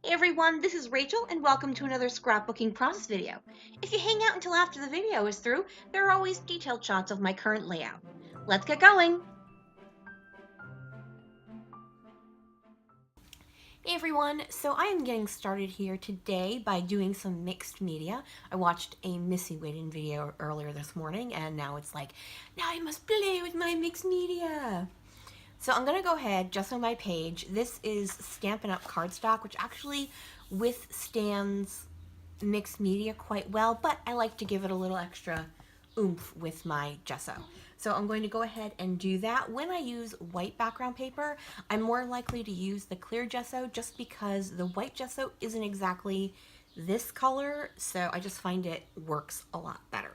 Hey everyone, this is Rachel and welcome to another scrapbooking process video. If you hang out until after the video is through, there are always detailed shots of my current layout. Let's get going! Hey everyone, so I am getting started here today by doing some mixed media. I watched a Missy Whedon video earlier this morning and now it's like, now I must play with my mixed media! So I'm going to go ahead just on my page. This is Stampin' Up! Cardstock, which actually withstands mixed media quite well, but I like to give it a little extra oomph with my gesso. So I'm going to go ahead and do that. When I use white background paper, I'm more likely to use the clear gesso just because the white gesso isn't exactly this color, so I just find it works a lot better.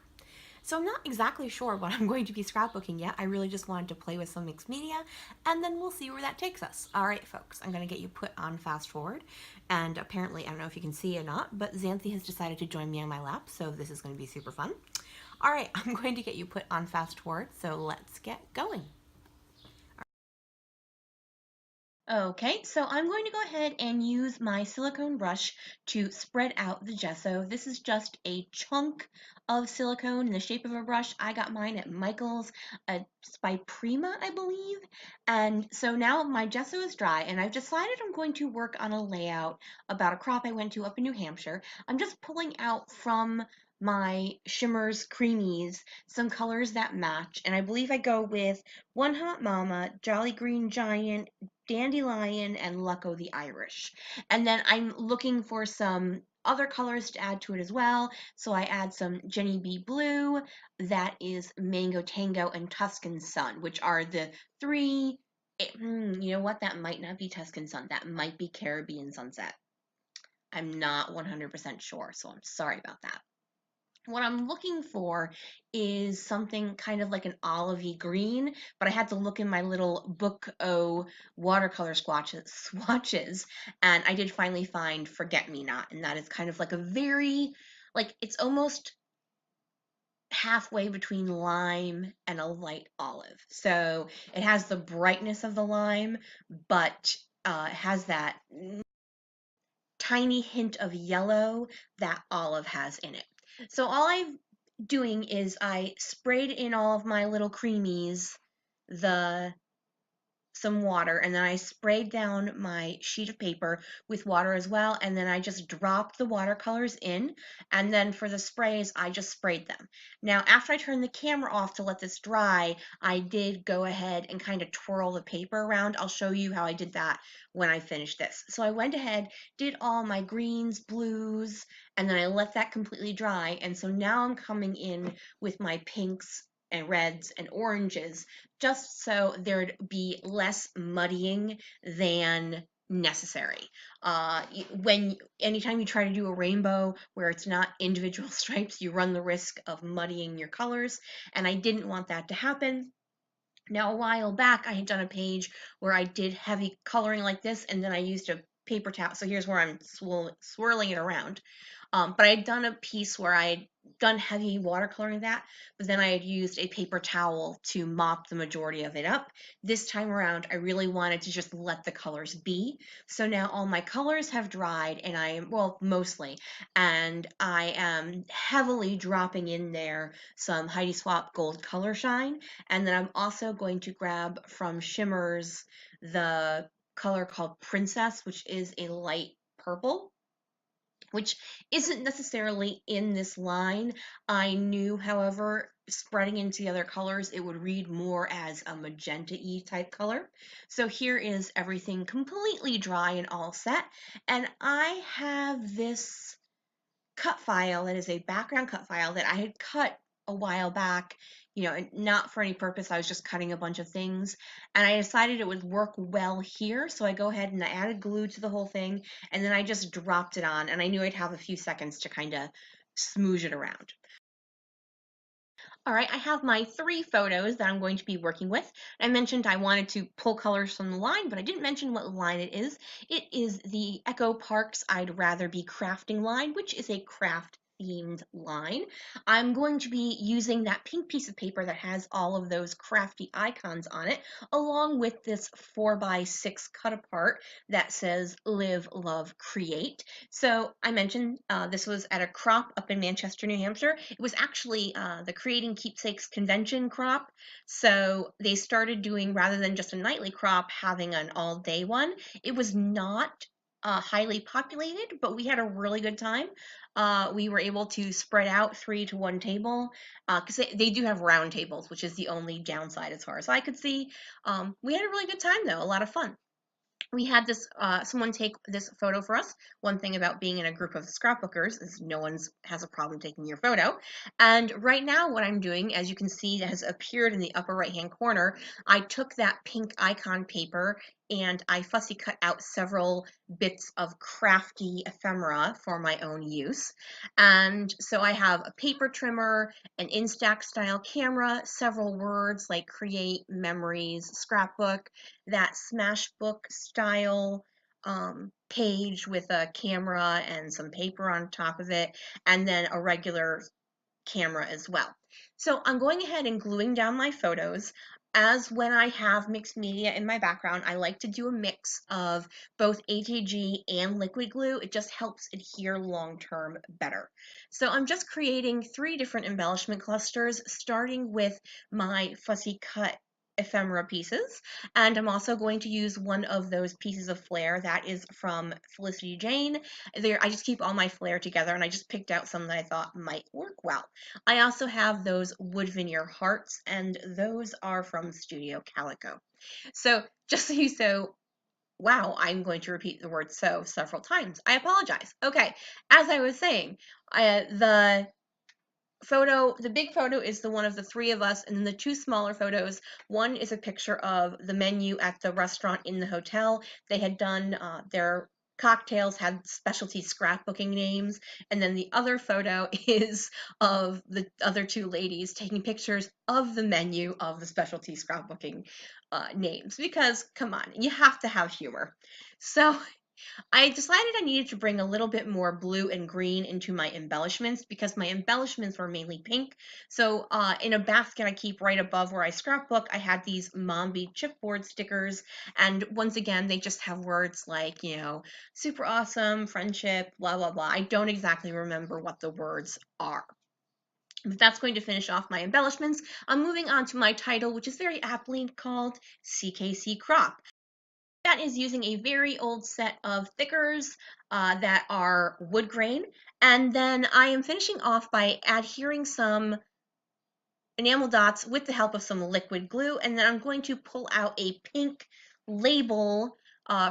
So I'm not exactly sure what I'm going to be scrapbooking yet. I really just wanted to play with some mixed media, and then we'll see where that takes us. All right, folks, I'm going to get you put on fast forward. And apparently, I don't know if you can see or not, but Xanthi has decided to join me on my lap, so this is going to be super fun. All right, I'm going to get you put on fast forward, so let's get going. Okay, so I'm going to go ahead and use my silicone brush to spread out the gesso. This is just a chunk of silicone in the shape of a brush. I got mine at Michael's. It's by Prima, I believe. And so now my gesso is dry, and I've decided I'm going to work on a layout about a crop I went to up in New Hampshire. I'm just pulling out from my shimmerz creamies some colors that match, and I believe I go with One Hot Mama, Jolly Green Giant, Dandelion, and Lucko the Irish. And then I'm looking for some other colors to add to it as well. So I add some Jenny B Blue, that is Mango Tango, and Tuscan Sun, which are the three. You know what? That might not be Tuscan Sun. That might be Caribbean Sunset. I'm not 100% sure, so I'm sorry about that. What I'm looking for is something kind of like an olivey green, but I had to look in my little Book O watercolor swatches, and I did finally find Forget Me Not, and that is kind of like a very, like, it's almost halfway between lime and a light olive. So it has the brightness of the lime, but it has that tiny hint of yellow that olive has in it. So all I'm doing is I sprayed in all of my little creamies the some water, and then I sprayed down my sheet of paper with water as well, and then I just dropped the watercolors in, and then for the sprays I just sprayed them. Now after I turned the camera off to let this dry, I did go ahead and kind of twirl the paper around. I'll show you how I did that when I finish this. So I went ahead, did all my greens, blues, and then I let that completely dry, and so now I'm coming in with my pinks and reds and oranges, just so there'd be less muddying than necessary. Anytime you try to do a rainbow where it's not individual stripes, you run the risk of muddying your colors, and I didn't want that to happen. Now, a while back, I had done a page where I did heavy coloring like this, and then I used a paper towel. So here's where I'm swirling it around. But I had done a piece where I had done heavy watercoloring that, but then I had used a paper towel to mop the majority of it up. This time around, I really wanted to just let the colors be. So now all my colors have dried, and I am, well, mostly, and I am heavily dropping in there some Heidi Swapp Gold Color Shine, and then I'm also going to grab from Shimmerz the color called Princess, which is a light purple, which isn't necessarily in this line. I knew, however, spreading into the other colors, it would read more as a magenta-y type color. So here is everything completely dry and all set. And I have this cut file that is a background cut file that I had cut a while back, not for any purpose. I was just cutting a bunch of things, and I decided it would work well here. So I go ahead and I added glue to the whole thing, and then I just dropped it on, and I knew I'd have a few seconds to kind of smoosh it around. All right, I have my 3 photos that I'm going to be working with. I mentioned I wanted to pull colors from the line, but I didn't mention what line it is. It is the Echo Parks I'd Rather Be Crafting line, which is a craft themed line. I'm going to be using that pink piece of paper that has all of those crafty icons on it, along with this 4x6 cut apart that says Live, Love, Create. So I mentioned this was at a crop up in Manchester, New Hampshire. It was actually the Creating Keepsakes convention crop. So they started doing, rather than just a nightly crop, having an all-day one. It was not highly populated, but we had a really good time. We were able to spread out 3 to 1 table because they do have round tables, which is the only downside as far as I could see. We had a really good time though, a lot of fun. We had this someone take this photo for us. One thing about being in a group of scrapbookers is no one has a problem taking your photo. And right now what I'm doing, as you can see, that has appeared in the upper right hand corner, I took that pink icon paper and I fussy cut out several bits of crafty ephemera for my own use. And so I have a paper trimmer, an Instax style camera, several words like create, memories, scrapbook, that Smashbook style page with a camera and some paper on top of it, and then a regular camera as well. So I'm going ahead and gluing down my photos. As when I have mixed media in my background, I like to do a mix of both HAG and liquid glue. It just helps adhere long term better. So I'm just creating 3 different embellishment clusters, starting with my fussy cut ephemera pieces, and I'm also going to use one of those pieces of flair that is from Felicity Jane. I just keep all my flair together, and I just picked out some that I thought might work well. I also have those wood veneer hearts, and those are from Studio Calico. So just so you know, wow, I'm going to repeat the word so several times. I apologize. Okay, as I was saying, the big photo is the one of the 3 of us, and then the 2 smaller photos, one is a picture of the menu at the restaurant in the hotel. They had done their cocktails had specialty scrapbooking names, and then the other photo is of the other 2 ladies taking pictures of the menu of the specialty scrapbooking names, because come on, you have to have humor. So I decided I needed to bring a little bit more blue and green into my embellishments because my embellishments were mainly pink. So in a basket I keep right above where I scrapbook, I had these Mombi chipboard stickers. And once again, they just have words like, super awesome, friendship, blah, blah, blah. I don't exactly remember what the words are. But that's going to finish off my embellishments. I'm moving on to my title, which is very aptly called CKC Crop. That is using a very old set of thickers that are wood grain. And then I am finishing off by adhering some enamel dots with the help of some liquid glue. And then I'm going to pull out a pink label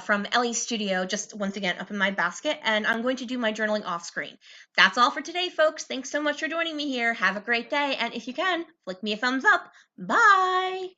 from Ellie's Studio, just once again up in my basket. And I'm going to do my journaling off screen. That's all for today, folks. Thanks so much for joining me here. Have a great day. And if you can, flick me a thumbs up. Bye.